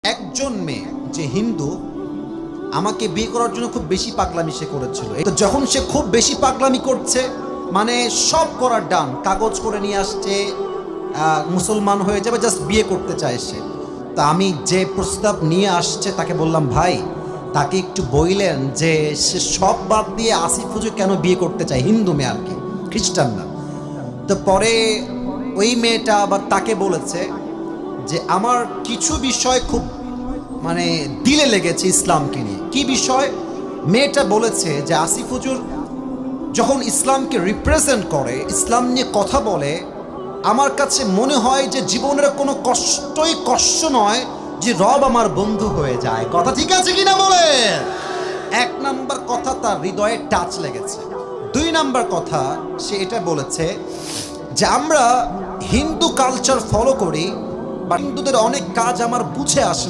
একজন মেয়ে যে হিন্দু আমাকে বিয়ে করার জন্য খুব বেশি পাগলামি সে করেছিল। তো যখন সে খুব বেশি পাগলামি করছে, মানে সব করার ডান, কাগজ করে নিয়ে আসছে, মুসলমান হয়ে যাবে, জাস্ট বিয়ে করতে চায় সে। তা আমি যে প্রস্তাব নিয়ে আসছে তাকে বললাম, ভাই তাকে একটু বললেন যে সে সব বাদ দিয়ে আসিফ হুজুর কেন বিয়ে করতে চায়, হিন্দু মেয়ে আর কি, খ্রিস্টান না। তো পরে ওই মেয়েটা আবার তাকে বলেছে যে আমার কিছু বিষয় খুব মানে দিলে লেগেছে ইসলামকে নিয়ে। কি বিষয়? মেয়েটা বলেছে যে আসিফ হুজুর যখন ইসলামকে রিপ্রেজেন্ট করে, ইসলাম নিয়ে কথা বলে, আমার কাছে মনে হয় যে জীবনের কোনো কষ্টই কষ্ট নয় যে রব আমার বন্ধু হয়ে যায়। কথা ঠিক আছে কিনা বলে? এক নাম্বার কথা তার হৃদয়ে টাচ লেগেছে। দুই নাম্বার কথা সে এটা বলেছে যে আমরা হিন্দু কালচার ফলো করি, বা হিন্দুদের অনেক কাজ আমার বুঝে আসে না।